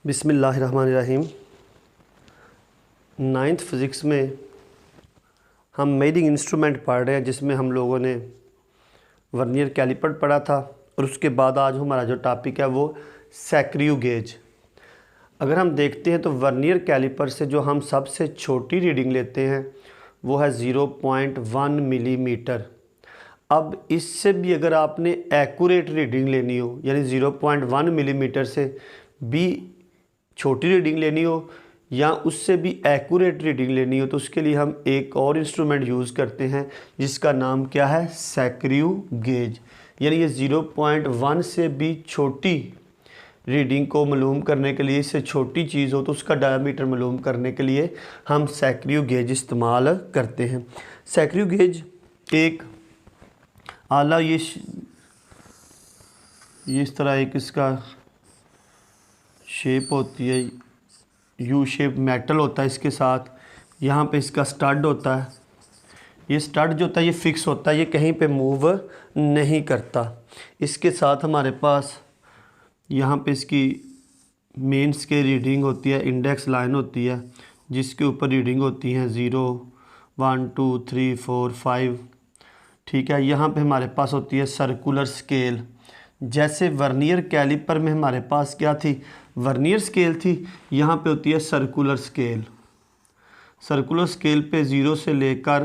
बिस्मिल्लाहिर्रहमानिर्रहीम। Ninth physics में हम मेजरिंग इंस्ट्रूमेंट पढ़ रहे हैं, जिसमें हम लोगों ने वर्नियर कैलिपर पढ़ा था और उसके बाद आज हमारा जो टॉपिक है वो सैक्रियो गेज। अगर हम देखते हैं तो वर्नियर कैलिपर से जो हम सबसे छोटी रीडिंग लेते हैं वो है 0.1 मिलीमीटर। अब इससे भी अगर आपने एक्यूरेट रीडिंग लेनी हो, यानी 0.1 मिलीमीटर से भी छोटी रीडिंग लेनी हो या उससे भी एक्यूरेट रीडिंग लेनी हो, तो उसके लिए हम एक और इंस्ट्रूमेंट यूज़ करते हैं जिसका नाम क्या है, सैक्रियो गेज। यानी ये 0.1 से भी छोटी रीडिंग को मालूम करने के लिए, इससे छोटी चीज़ हो तो उसका डायमीटर मालूम करने के लिए हम सैक्रियो गेज इस्तेमाल करते हैं। सैक्रियो गेज एक आला, ये इस तरह एक इसका शेप होती है, यू शेप मेटल होता है, इसके साथ यहाँ पे इसका स्टड होता है। ये स्टड जो होता है ये फिक्स होता है, ये कहीं पे मूव नहीं करता। इसके साथ हमारे पास यहाँ पे इसकी मेन स्केल रीडिंग होती है, इंडेक्स लाइन होती है जिसके ऊपर रीडिंग होती हैं 0, 1, 2, 3, 4, 5। ठीक है, यहाँ पे हमारे पास होती है सर्कुलर स्केल। जैसे वर्नियर कैलिपर में हमारे पास क्या थी, वर्नियर स्केल थी, यहाँ पे होती है सर्कुलर स्केल। सर्कुलर स्केल पे 0 से लेकर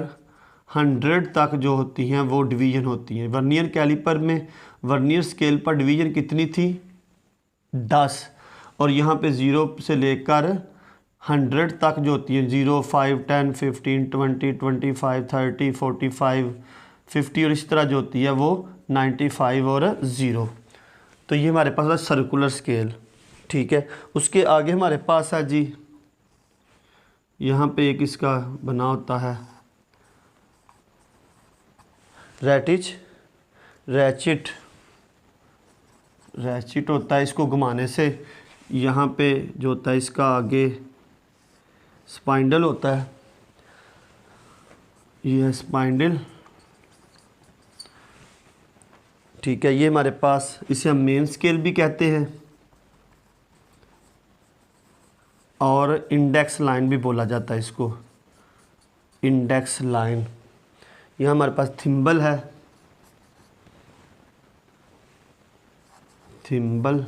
100 तक जो होती हैं वो डिवीज़न होती हैं। वर्नियर कैलिपर में वर्नियर स्केल पर डिवीज़न कितनी थी, 10, और यहाँ पे 0 से लेकर 100 तक जो होती है 0, 5, 10, 15, 20, 25, 30, 45, 50 और इस तरह जो होती है वो 95 और 0। तो ये हमारे पास है सर्कुलर स्केल। ठीक है, उसके आगे हमारे पास है जी, यहाँ पे एक इसका बना होता है रैचिट होता है। इसको घुमाने से यहाँ पे जो होता है इसका आगे स्पाइंडल होता है, ये है स्पाइंडल। ठीक है, ये हमारे पास, इसे हम मेन स्केल भी कहते हैं और इंडेक्स लाइन भी बोला जाता है इसको, इंडेक्स लाइन। यह हमारे पास थिम्बल है, थिम्बल,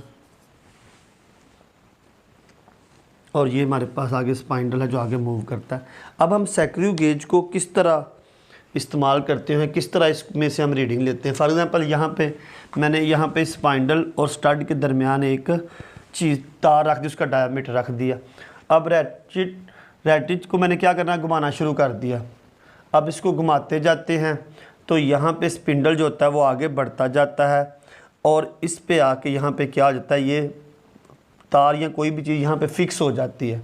और ये हमारे पास आगे स्पाइंडल है जो आगे मूव करता है। अब हम सैक्रियो गेज को किस तरह इस्तेमाल करते हैं, किस तरह इसमें से हम रीडिंग लेते हैं। फॉर एग्ज़ाम्पल यहाँ पे मैंने यहाँ पे स्पाइंडल और स्टड के दरमियान एक चीज़ तार रख दी, उसका डायमीटर रख दिया। अब रैटिच को मैंने क्या करना, घुमाना शुरू कर दिया। अब इसको घुमाते जाते हैं तो यहाँ पे स्पिंडल जो होता है वो आगे बढ़ता जाता है और इस पे आके यहाँ पे क्या हो जाता है, ये तार या कोई भी चीज़ यहाँ पे फिक्स हो जाती है।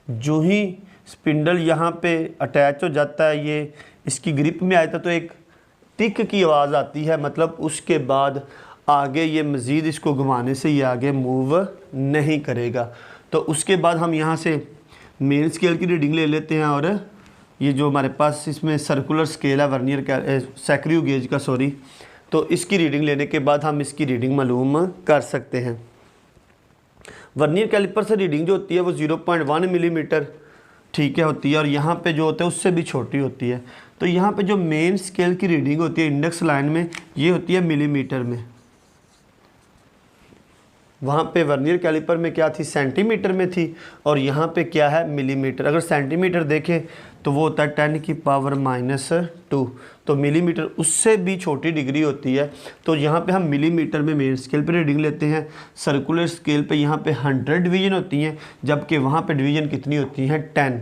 जो ही स्पिंडल यहाँ पे अटैच हो जाता है, ये इसकी ग्रिप में आता है तो एक टिक की आवाज़ आती है, मतलब उसके बाद आगे ये मज़ीद इसको घुमाने से ये आगे मूव नहीं करेगा। तो उसके बाद हम यहाँ से मेन स्केल की रीडिंग ले लेते हैं और ये जो हमारे पास इसमें सर्कुलर स्केल है वर्नियर सैक्रियो गेज का, सॉरी, तो इसकी रीडिंग लेने के बाद हम इसकी रीडिंग मालूम कर सकते हैं। वर्नियर कैलिपर से रीडिंग जो होती है वो 0.1 मिलीमीटर, ठीक है, होती है, और यहाँ पे जो होता है उससे भी छोटी होती है। तो यहाँ पे जो मेन स्केल की रीडिंग होती है इंडेक्स लाइन में, ये होती है मिलीमीटर में। वहाँ पे वर्नियर कैलिपर में क्या थी, सेंटीमीटर में थी, और यहाँ पे क्या है, मिलीमीटर। अगर सेंटीमीटर देखें तो वो होता है 10⁻⁻², तो मिलीमीटर उससे भी छोटी डिग्री होती है। तो यहाँ पे हम मिलीमीटर में मेन स्केल पे रीडिंग लेते हैं। सर्कुलर स्केल पे यहाँ पे 100 डिवीज़न होती हैं, जबकि वहाँ पे डिवीज़न कितनी होती हैं, 10।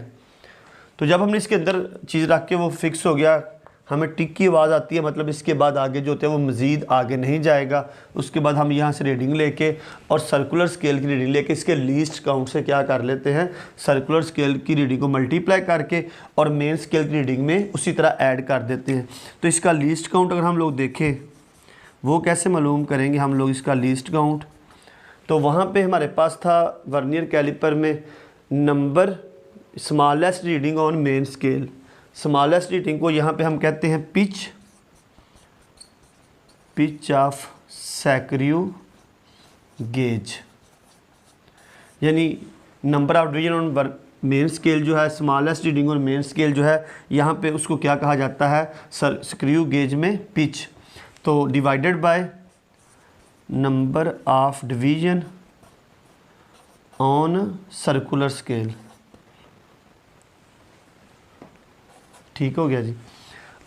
तो जब हमने इसके अंदर चीज़ रख के वो फिक्स हो गया, हमें टिक की आवाज़ आती है, मतलब इसके बाद आगे जो होता है वो मज़ीद आगे नहीं जाएगा। उसके बाद हम यहाँ से रीडिंग लेके और सर्कुलर स्केल की रीडिंग लेके इसके लीस्ट काउंट से क्या कर लेते हैं, सर्कुलर स्केल की रीडिंग को मल्टीप्लाई करके और मेन स्केल की रीडिंग में उसी तरह ऐड कर देते हैं। तो इसका लीस्ट काउंट अगर हम लोग देखें वो कैसे मालूम करेंगे हम लोग इसका लीस्ट काउंट। तो वहाँ पर हमारे पास था वर्नियर कैलिपर में number smallest reading on main scale. Smallest reading को यहाँ पे हम कहते हैं पिच ऑफ सैक्रियो गेज। यानी number of division on main scale जो है स्मॉलेस्ट रीडिंग और मेन स्केल जो है यहाँ पे उसको क्या कहा जाता है, स्क्रू गेज में पिच। तो divided by number of division on circular scale. ठीक हो गया जी।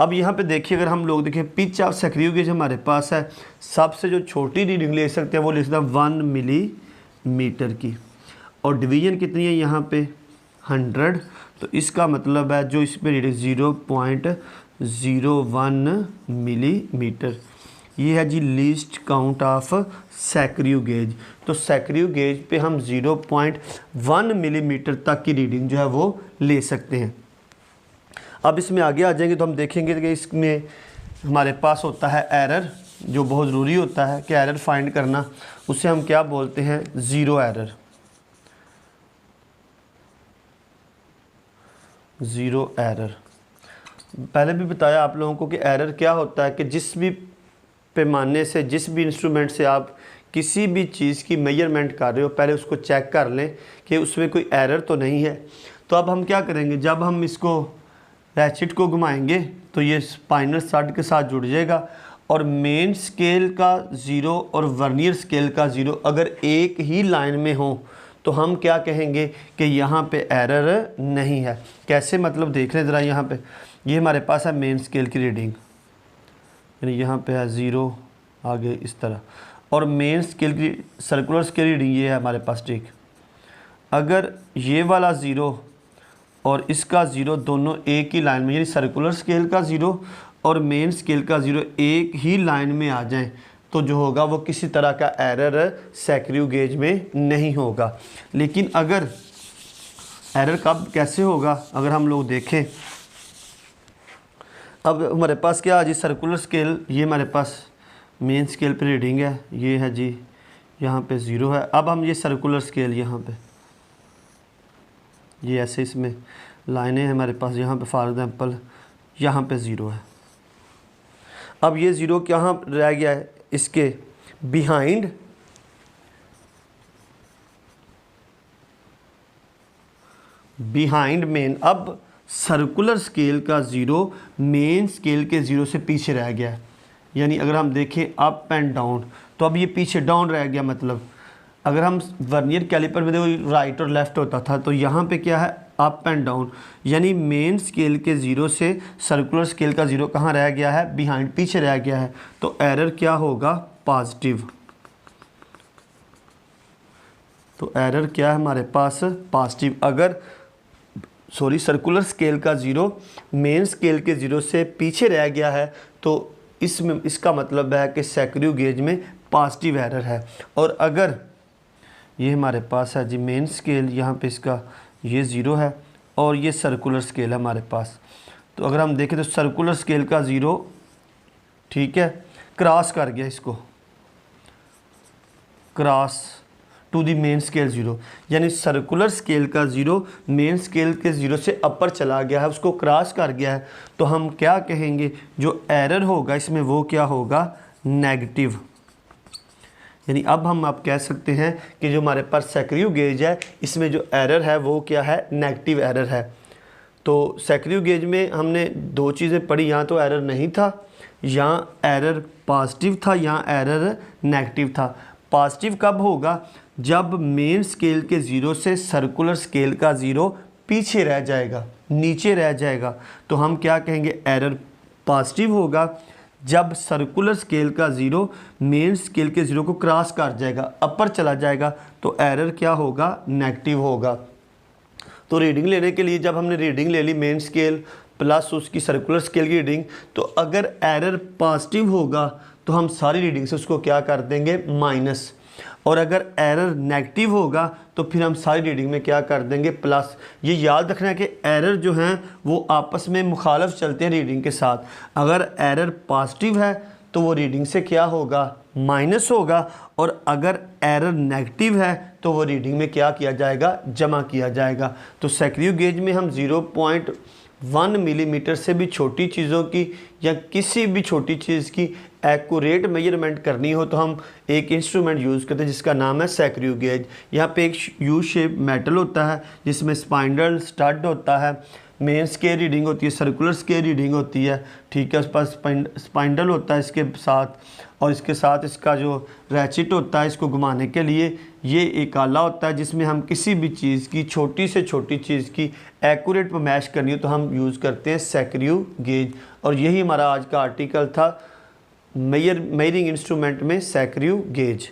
अब यहाँ पे देखिए, अगर हम लोग देखें पिच ऑफ स्क्रू गेज हमारे पास है, सबसे जो छोटी रीडिंग ले सकते हैं वो ले सकते हैं 1 मिलीमीटर की, और डिवीजन कितनी है यहाँ पे 100। तो इसका मतलब है जो इस पर रीडिंग 0.01 मिलीमीटर, ये है जी least count of screw gauge. तो स्क्रू गेज पे हम 0.1 मिलीमीटर तक की रीडिंग जो है वो ले सकते हैं। अब इसमें आगे आ जाएंगे तो हम देखेंगे कि इसमें हमारे पास होता है एरर, जो बहुत ज़रूरी होता है कि एरर फाइंड करना, उसे हम क्या बोलते हैं, ज़ीरो एरर। ज़ीरो एरर पहले भी बताया आप लोगों को कि एरर क्या होता है कि जिस भी पैमाने से, जिस भी इंस्ट्रूमेंट से आप किसी भी चीज़ की मेजरमेंट कर रहे हो, पहले उसको चेक कर लें कि उसमें कोई एरर तो नहीं है। तो अब हम क्या करेंगे, जब हम इसको रैचिट को घुमाएंगे तो ये स्पाइनल स्टड के साथ जुड़ जाएगा, और मेन स्केल का 0 और वर्नियर स्केल का 0 अगर एक ही लाइन में हो तो हम क्या कहेंगे कि यहाँ पे एरर नहीं है। कैसे, मतलब देख लें ज़रा, यहाँ पे ये हमारे पास है मेन स्केल की रीडिंग, यानी यहाँ पे है 0 आगे इस तरह, और मेन स्केल की सर्कुलर स्केल रीडिंग ये है हमारे पास। ठीक, अगर ये वाला 0 और इसका 0 दोनों एक ही लाइन में, यानी सर्कुलर स्केल का 0 और मेन स्केल का 0 एक ही लाइन में आ जाएं, तो जो होगा वो किसी तरह का एरर स्क्रू गेज में नहीं होगा। लेकिन अगर एरर कब कैसे होगा, अगर हम लोग देखें, अब हमारे पास क्या है जी, सर्कुलर स्केल, ये हमारे पास मेन स्केल पे रीडिंग है, ये है जी यहाँ पे 0 है। अब हम ये सर्कुलर स्केल यहाँ पे, ये ऐसे इसमें लाइनें हैं हमारे पास, यहाँ पे फॉर एग्जांपल यहाँ पे 0 है। अब ये 0 कहाँ रह गया है, इसके बिहाइंड मेन। अब सर्कुलर स्केल का 0 मेन स्केल के 0 से पीछे रह गया है, यानी अगर हम देखें अप एंड डाउन, तो अब ये पीछे डाउन रह गया। मतलब अगर हम वर्नियर कैलिपर में देखो राइट और लेफ़्ट होता था, तो यहाँ पे क्या है, अप एंड डाउन, यानी मेन स्केल के 0 से सर्कुलर स्केल का 0 कहाँ रह गया है, बिहाइंड, पीछे रह गया है। तो एरर क्या होगा, पॉजिटिव। तो एरर क्या है हमारे पास, पॉजिटिव। अगर सर्कुलर स्केल का 0 मेन स्केल के 0 से पीछे रह गया है, तो इसमें इसका मतलब है कि स्क्रू गेज में पॉजिटिव एरर है। और अगर ये हमारे पास है जी मेन स्केल, यहाँ पे इसका ये 0 है और ये सर्कुलर स्केल है हमारे पास, तो अगर हम देखें तो सर्कुलर स्केल का 0, ठीक है, क्रॉस कर गया, इसको cross to the main scale 0, यानी सर्कुलर स्केल का 0 मेन स्केल के 0 से अपर चला गया है, उसको क्रॉस कर गया है। तो हम क्या कहेंगे, जो एरर होगा इसमें वो क्या होगा, नेगेटिव। यानी अब हम आप कह सकते हैं कि जो हमारे पास स्क्रू गेज है, इसमें जो एरर है वो क्या है, नेगेटिव एरर है। तो स्क्रू गेज में हमने दो चीज़ें पढ़ी, यहाँ तो एरर नहीं था, यहाँ एरर पॉजिटिव था, यहाँ एरर नेगेटिव था। पॉजिटिव कब होगा, जब मेन स्केल के 0 से सर्कुलर स्केल का 0 पीछे रह जाएगा, नीचे रह जाएगा, तो हम क्या कहेंगे, एरर पॉजिटिव होगा। जब सर्कुलर स्केल का 0 मेन स्केल के 0 को क्रॉस कर जाएगा, अपर चला जाएगा, तो एरर क्या होगा, नेगेटिव होगा। तो रीडिंग लेने के लिए जब हमने रीडिंग ले ली मेन स्केल प्लस उसकी सर्कुलर स्केल की रीडिंग, तो अगर एरर पॉजिटिव होगा तो हम सारी रीडिंग से उसको क्या कर देंगे, माइनस, और अगर एरर नेगेटिव होगा तो फिर हम सारी रीडिंग में क्या कर देंगे, प्लस। ये याद रखना है कि एरर जो हैं वो आपस में मुखालफ चलते हैं रीडिंग के साथ। अगर एरर पॉजिटिव है तो वो रीडिंग से क्या होगा, माइनस होगा, और अगर एरर नेगेटिव है तो वो रीडिंग में क्या किया जाएगा, जमा किया जाएगा। तो स्क्रू गेज में हम 0.1 मिलीमीटर से भी छोटी चीज़ों की या किसी भी छोटी चीज़ की एक्यूरेट मेजरमेंट करनी हो तो हम एक इंस्ट्रूमेंट यूज़ करते हैं जिसका नाम है सैक्रियो गेज। यहाँ पे एक यू शेप मेटल होता है जिसमें स्पाइंडल स्टड होता है, मेन स्केल रीडिंग होती है, सर्कुलर स्केल रीडिंग होती है, ठीक है। उस पर स्पाइंडल होता है इसके साथ, और इसके साथ इसका जो रैचिट होता है इसको घुमाने के लिए, ये एक आला होता है जिसमें हम किसी भी चीज़ की, छोटी से छोटी चीज़ की एक्यूरेट पर मैश करनी हो तो हम यूज़ करते हैं सैक्रियो गेज। और यही हमारा आज का आर्टिकल था, मेजरिंग इंस्ट्रूमेंट में सैक्रियो गेज।